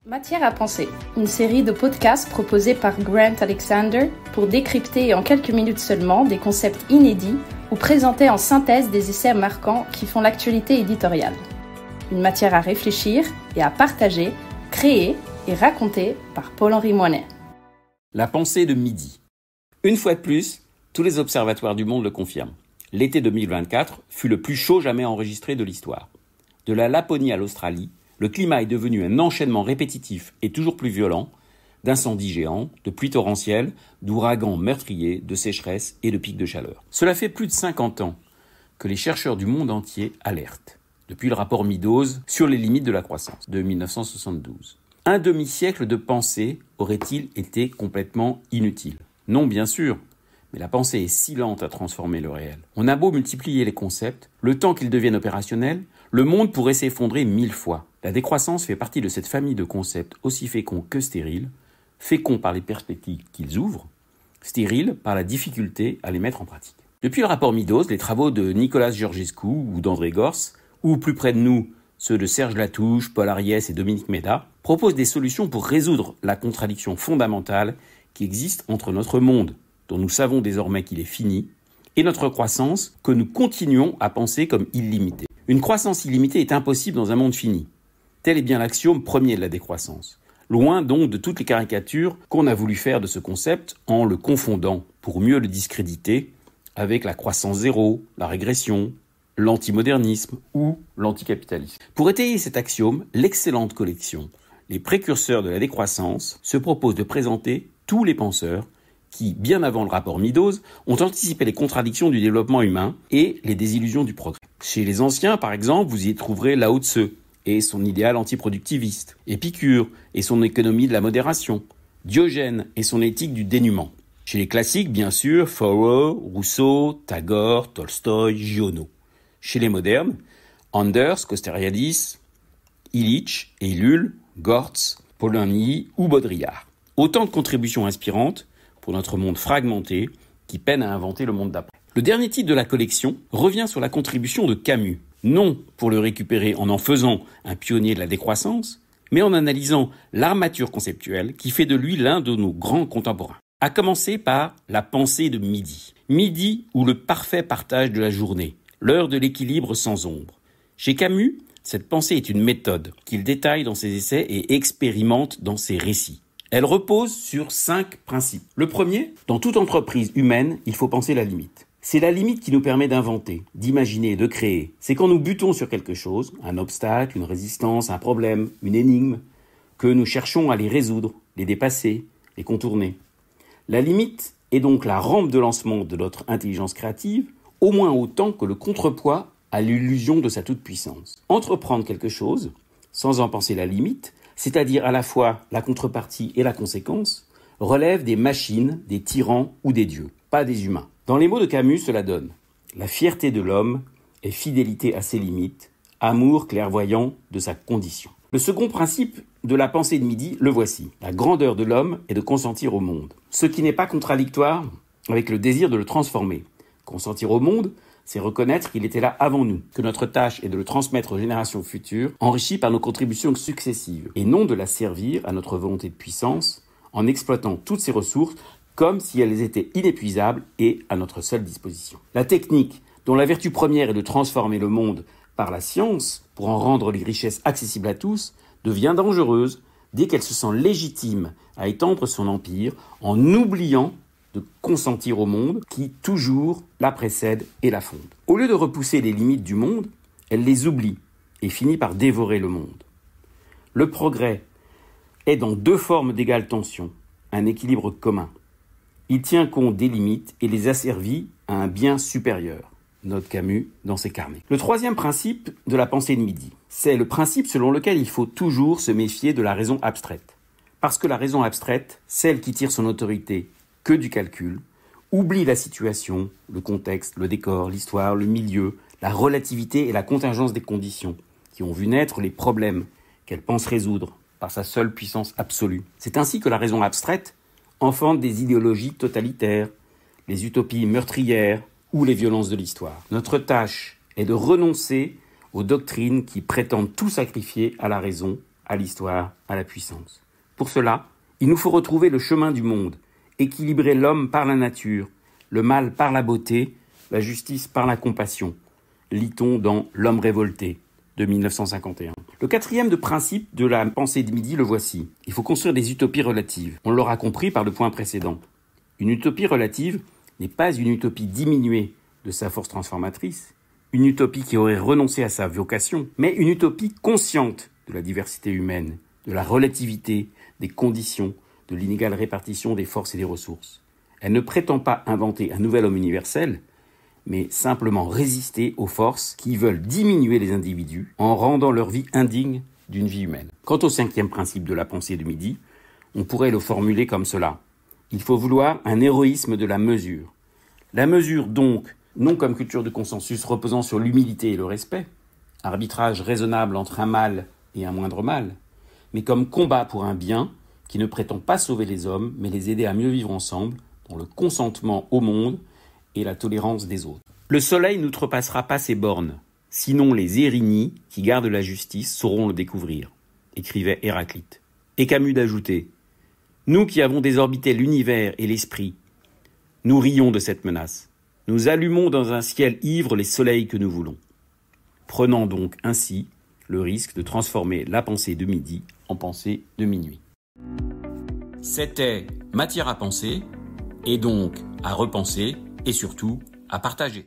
Matière à penser, une série de podcasts proposés par Grant Alexander pour décrypter en quelques minutes seulement des concepts inédits ou présenter en synthèse des essais marquants qui font l'actualité éditoriale. Une matière à réfléchir et à partager, créée et racontée par Paul-Henri Moinet. La pensée de midi. Une fois de plus, tous les observatoires du monde le confirment. L'été 2024 fut le plus chaud jamais enregistré de l'histoire. De la Laponie à l'Australie, le climat est devenu un enchaînement répétitif et toujours plus violent d'incendies géants, de pluies torrentielles, d'ouragans meurtriers, de sécheresses et de pics de chaleur. Cela fait plus de 50 ans que les chercheurs du monde entier alertent, depuis le rapport Meadows sur les limites de la croissance de 1972. Un demi-siècle de pensée aurait-il été complètement inutile ? Non, bien sûr, mais la pensée est si lente à transformer le réel. On a beau multiplier les concepts, le temps qu'ils deviennent opérationnels, le monde pourrait s'effondrer 1000 fois. La décroissance fait partie de cette famille de concepts aussi féconds que stériles, féconds par les perspectives qu'ils ouvrent, stériles par la difficulté à les mettre en pratique. Depuis le rapport Meadows, les travaux de Nicolas Georgescu ou d'André Gorz, ou plus près de nous, ceux de Serge Latouche, Paul Ariès et Dominique Méda, proposent des solutions pour résoudre la contradiction fondamentale qui existe entre notre monde, dont nous savons désormais qu'il est fini, et notre croissance que nous continuons à penser comme illimitée. Une croissance illimitée est impossible dans un monde fini. Tel est bien l'axiome premier de la décroissance. Loin donc de toutes les caricatures qu'on a voulu faire de ce concept en le confondant, pour mieux le discréditer, avec la croissance zéro, la régression, l'antimodernisme ou l'anticapitalisme. Pour étayer cet axiome, l'excellente collection Les précurseurs de la décroissance se propose de présenter tous les penseurs qui, bien avant le rapport Meadows, ont anticipé les contradictions du développement humain et les désillusions du progrès. Chez les anciens, par exemple, vous y trouverez Lao Tse et son idéal antiproductiviste, Épicure et son économie de la modération, Diogène et son éthique du dénuement. Chez les classiques, bien sûr, Thoreau, Rousseau, Tagore, Tolstoï, Giono. Chez les modernes, Anders, Kosteriadis, Illich, Ellul, Gortz, Polanyi ou Baudrillard. Autant de contributions inspirantes pour notre monde fragmenté qui peine à inventer le monde d'après. Le dernier titre de la collection revient sur la contribution de Camus, non pour le récupérer en faisant un pionnier de la décroissance, mais en analysant l'armature conceptuelle qui fait de lui l'un de nos grands contemporains. À commencer par la pensée de midi. Midi ou le parfait partage de la journée, l'heure de l'équilibre sans ombre. Chez Camus, cette pensée est une méthode qu'il détaille dans ses essais et expérimente dans ses récits. Elle repose sur 5 principes. Le premier, dans toute entreprise humaine, il faut penser la limite. C'est la limite qui nous permet d'inventer, d'imaginer, de créer. C'est quand nous butons sur quelque chose, un obstacle, une résistance, un problème, une énigme, que nous cherchons à les résoudre, les dépasser, les contourner. La limite est donc la rampe de lancement de notre intelligence créative, au moins autant que le contrepoids à l'illusion de sa toute-puissance. Entreprendre quelque chose, sans en penser la limite, c'est-à-dire à la fois la contrepartie et la conséquence, relève des machines, des tyrans ou des dieux, pas des humains. Dans les mots de Camus, cela donne « La fierté de l'homme est fidélité à ses limites, amour clairvoyant de sa condition ». Le second principe de la pensée de midi, le voici. La grandeur de l'homme est de consentir au monde, ce qui n'est pas contradictoire avec le désir de le transformer. Consentir au monde, c'est reconnaître qu'il était là avant nous, que notre tâche est de le transmettre aux générations futures, enrichi par nos contributions successives, et non de la servir à notre volonté de puissance, en exploitant toutes ses ressources comme si elles étaient inépuisables et à notre seule disposition. La technique, dont la vertu première est de transformer le monde par la science, pour en rendre les richesses accessibles à tous, devient dangereuse dès qu'elle se sent légitime à étendre son empire en oubliant de consentir au monde qui toujours la précède et la fonde. Au lieu de repousser les limites du monde, elle les oublie et finit par dévorer le monde. Le progrès est dans 2 formes d'égale tension, un équilibre commun. Il tient compte des limites et les asservit à un bien supérieur, note Camus dans ses carnets. Le troisième principe de la pensée de midi, c'est le principe selon lequel il faut toujours se méfier de la raison abstraite. Parce que la raison abstraite, celle qui tire son autorité que du calcul, oublie la situation, le contexte, le décor, l'histoire, le milieu, la relativité et la contingence des conditions qui ont vu naître les problèmes qu'elle pense résoudre par sa seule puissance absolue. C'est ainsi que la raison abstraite enfante des idéologies totalitaires, les utopies meurtrières ou les violences de l'histoire. Notre tâche est de renoncer aux doctrines qui prétendent tout sacrifier à la raison, à l'histoire, à la puissance. Pour cela, il nous faut retrouver le chemin du monde, équilibrer l'homme par la nature, le mal par la beauté, la justice par la compassion, lit-on dans L'homme révolté de 1951. Le quatrième principe de la pensée de midi, le voici. Il faut construire des utopies relatives. On l'aura compris par le point précédent. Une utopie relative n'est pas une utopie diminuée de sa force transformatrice, une utopie qui aurait renoncé à sa vocation, mais une utopie consciente de la diversité humaine, de la relativité, des conditions, de l'inégale répartition des forces et des ressources. Elle ne prétend pas inventer un nouvel homme universel, mais simplement résister aux forces qui veulent diminuer les individus en rendant leur vie indigne d'une vie humaine. Quant au cinquième principe de la pensée de midi, on pourrait le formuler comme cela. Il faut vouloir un héroïsme de la mesure. La mesure donc, non comme culture de consensus reposant sur l'humilité et le respect, arbitrage raisonnable entre un mal et un moindre mal, mais comme combat pour un bien qui ne prétend pas sauver les hommes, mais les aider à mieux vivre ensemble, dans le consentement au monde et la tolérance des autres. Le soleil n'outrepassera pas ses bornes, sinon les Érigny, qui gardent la justice, sauront le découvrir, écrivait Héraclite. Et Camus d'ajouter « Nous qui avons désorbité l'univers et l'esprit, nous rions de cette menace. Nous allumons dans un ciel ivre les soleils que nous voulons. » Prenant donc ainsi le risque de transformer la pensée de midi en pensée de minuit. C'était Matière à penser, et donc à repenser, et surtout à partager.